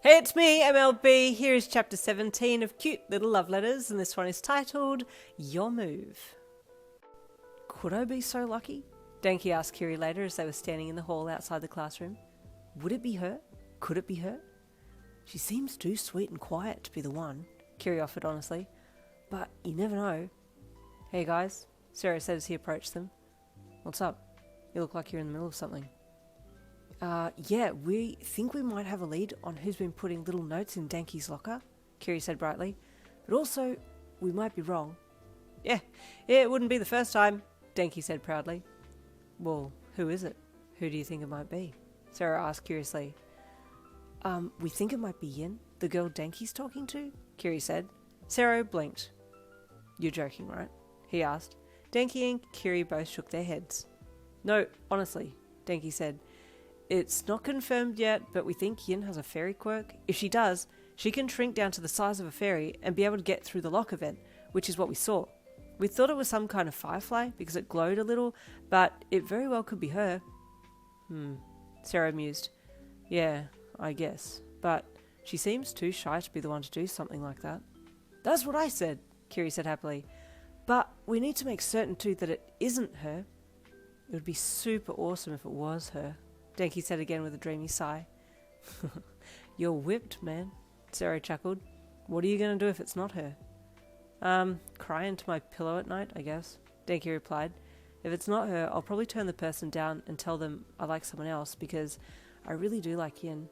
Hey, it's me, MLB. Here is chapter 17 of Cute Little Love Letters, and this one is titled, Your Move. Could I be so lucky? Denki asked Kiri later as they were standing in the hall outside the classroom. Would it be her? Could it be her? She seems too sweet and quiet to be the one, Kiri offered honestly. But you never know. Hey guys, Sarah said as he approached them. What's up? You look like you're in the middle of something. Yeah, we think we might have a lead on who's been putting little notes in Denki's locker, Kiri said brightly. But also, we might be wrong. Yeah, it wouldn't be the first time, Denki said proudly. Well, who is it? Who do you think it might be? Sarah asked curiously. We think it might be Yin, the girl Denki's talking to, Kiri said. Sarah blinked. You're joking, right? He asked. Denki and Kiri both shook their heads. No, honestly, Denki said. It's not confirmed yet, but we think Yin has a fairy quirk. If she does, she can shrink down to the size of a fairy and be able to get through the lock event, which is what we saw. We thought it was some kind of firefly because it glowed a little, but it very well could be her. Sarah mused. Yeah, I guess. But she seems too shy to be the one to do something like that. That's what I said, Kiri said happily. But we need to make certain too that it isn't her. It would be super awesome if it was her, Denki said again with a dreamy sigh. You're whipped, man, Sarah chuckled. What are you going to do if it's not her? Cry into my pillow at night, I guess, Denki replied. If it's not her, I'll probably turn the person down and tell them I like someone else because I really do like Yin.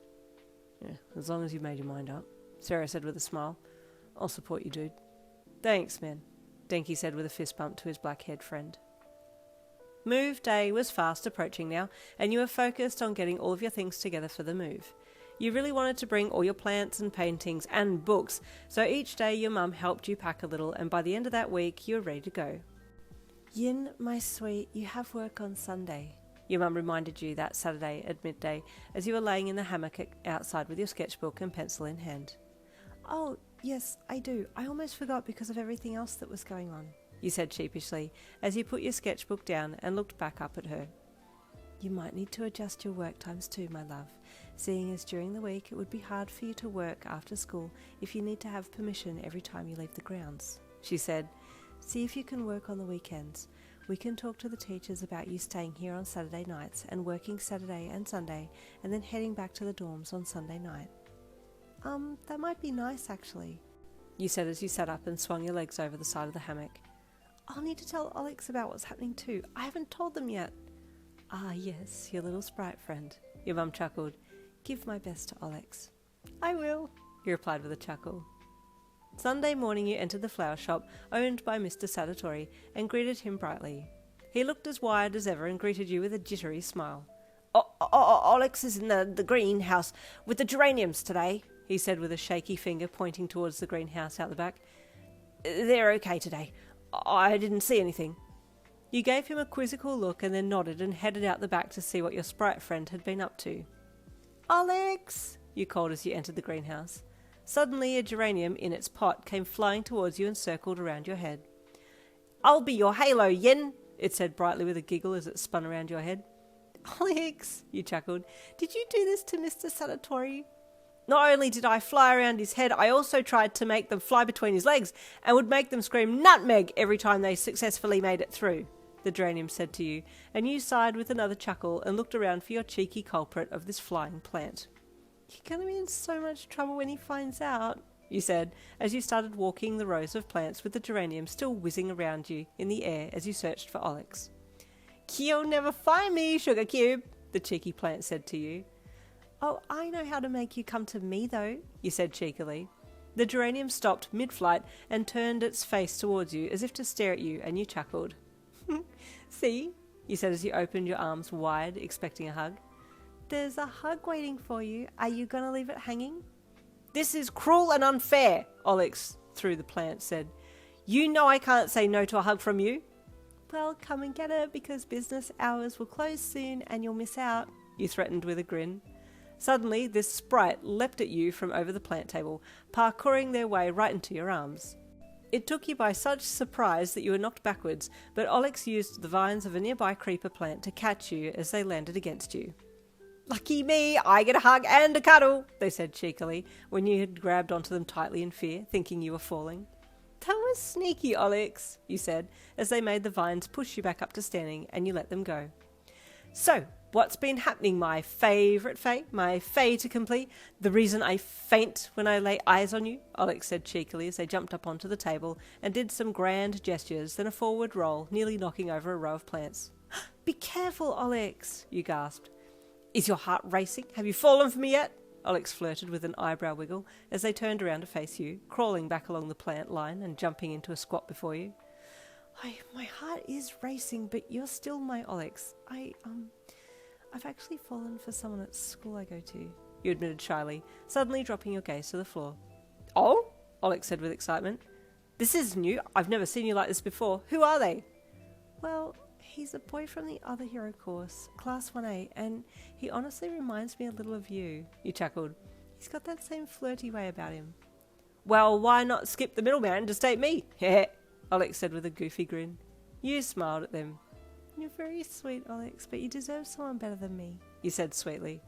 Yeah, as long as you've made your mind up, Sarah said with a smile. I'll support you, dude. Thanks, man, Denki said with a fist bump to his black-haired friend. Move day was fast approaching now, and you were focused on getting all of your things together for the move. You really wanted to bring all your plants and paintings and books, so each day your mum helped you pack a little, and by the end of that week you were ready to go. Yin, my sweet, you have work on Sunday, your mum reminded you that Saturday at midday as you were laying in the hammock outside with your sketchbook and pencil in hand. Oh, yes, I do. I almost forgot because of everything else that was going on, you said sheepishly as you put your sketchbook down and looked back up at her. You might need to adjust your work times too, my love, seeing as during the week it would be hard for you to work after school if you need to have permission every time you leave the grounds, she said. See if you can work on the weekends. We can talk to the teachers about you staying here on Saturday nights and working Saturday and Sunday and then heading back to the dorms on Sunday night. That might be nice actually, you said as you sat up and swung your legs over the side of the hammock. I'll need to tell Olyx about what's happening too. I haven't told them yet. Ah yes, your little sprite friend, your mum chuckled. Give my best to Olyx. I will, he replied with a chuckle. Sunday morning you entered the flower shop owned by Mr. Sadatori and greeted him brightly. He looked as wide as ever and greeted you with a jittery smile. Olyx is in the greenhouse with the geraniums today, he said with a shaky finger pointing towards the greenhouse out the back. They're okay today. I didn't see anything. You gave him a quizzical look and then nodded and headed out the back to see what your sprite friend had been up to. Olyx, you called as you entered the greenhouse. Suddenly a geranium in its pot came flying towards you and circled around your head. I'll be your halo, Yin, it said brightly with a giggle as it spun around your head. Olyx, you chuckled, did you do this to Mr. Sadatori? Not only did I fly around his head, I also tried to make them fly between his legs and would make them scream nutmeg every time they successfully made it through, the geranium said to you, and you sighed with another chuckle and looked around for your cheeky culprit of this flying plant. You're going to be in so much trouble when he finds out, you said, as you started walking the rows of plants with the geranium still whizzing around you in the air as you searched for Olyx. You'll never find me, sugar cube, the cheeky plant said to you. Oh, I know how to make you come to me, though, you said cheekily. The geranium stopped mid-flight and turned its face towards you as if to stare at you, and you chuckled. See, you said as you opened your arms wide, expecting a hug. There's a hug waiting for you. Are you going to leave it hanging? This is cruel and unfair, Olyx, through the plant, said. You know I can't say no to a hug from you. Well, come and get it because business hours will close soon and you'll miss out, you threatened with a grin. Suddenly, this sprite leapt at you from over the plant table, parkouring their way right into your arms. It took you by such surprise that you were knocked backwards, but Olyx used the vines of a nearby creeper plant to catch you as they landed against you. Lucky me, I get a hug and a cuddle, they said cheekily, when you had grabbed onto them tightly in fear, thinking you were falling. That was sneaky, Olyx, you said, as they made the vines push you back up to standing and you let them go. So, what's been happening, my favourite Fae, my Fae to complete, the reason I faint when I lay eyes on you, Olyx said cheekily as they jumped up onto the table and did some grand gestures, then a forward roll, nearly knocking over a row of plants. Be careful, Olyx, you gasped. Is your heart racing? Have you fallen for me yet? Olyx flirted with an eyebrow wiggle as they turned around to face you, crawling back along the plant line and jumping into a squat before you. My heart is racing, but you're still my Olyx. I've actually fallen for someone at school I go to, you admitted shyly, suddenly dropping your gaze to the floor. Oh? Olyx said with excitement. This is new. I've never seen you like this before. Who are they? Well, he's a boy from the other hero course, Class 1A, and he honestly reminds me a little of you, you chuckled. He's got that same flirty way about him. Well, why not skip the middleman and just date me? Heh, Olyx said with a goofy grin. You smiled at them. You're very sweet, Olyx, but you deserve someone better than me, you said sweetly.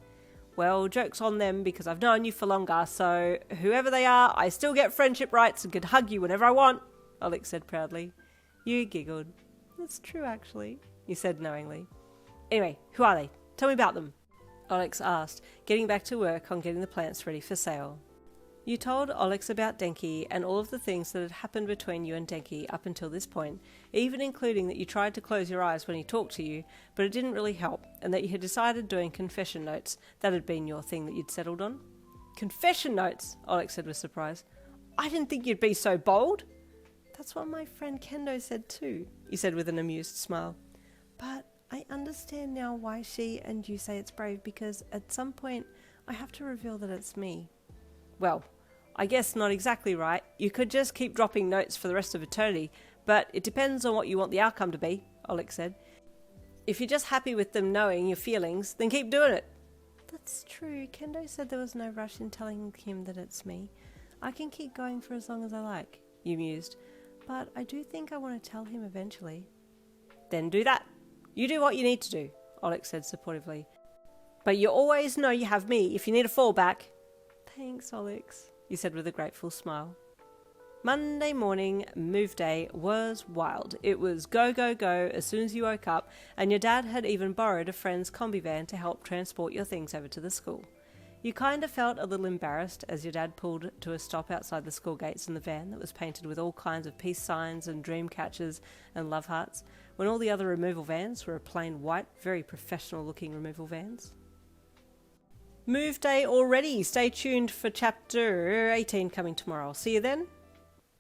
Well, joke's on them because I've known you for longer, so whoever they are, I still get friendship rights and can hug you whenever I want, Olyx said proudly. You giggled. That's true, actually, you said knowingly. Anyway, who are they? Tell me about them, Olyx asked, getting back to work on getting the plants ready for sale. You told Olyx about Denki and all of the things that had happened between you and Denki up until this point, even including that you tried to close your eyes when he talked to you, but it didn't really help, and that you had decided doing confession notes. That had been your thing that you'd settled on. Confession notes, Olyx said with surprise. I didn't think you'd be so bold. That's what my friend Kendo said too, you said with an amused smile. But I understand now why she and you say it's brave, because at some point I have to reveal that it's me. Well, I guess not exactly right. You could just keep dropping notes for the rest of eternity, but it depends on what you want the outcome to be, Olyx said. If you're just happy with them knowing your feelings, then keep doing it. That's true. Kendo said there was no rush in telling him that it's me. I can keep going for as long as I like, you mused. But I do think I want to tell him eventually. Then do that. You do what you need to do, Olyx said supportively. But you always know you have me if you need a fallback. Thanks, Olyx, you said with a grateful smile. Monday morning, move day, was wild. It was go, go, go as soon as you woke up, and your dad had even borrowed a friend's combi van to help transport your things over to the school. You kind of felt a little embarrassed as your dad pulled to a stop outside the school gates in the van that was painted with all kinds of peace signs and dream catchers and love hearts, when all the other removal vans were plain white, very professional looking removal vans. Move day already. Stay tuned for chapter 18 coming tomorrow. I'll see you then.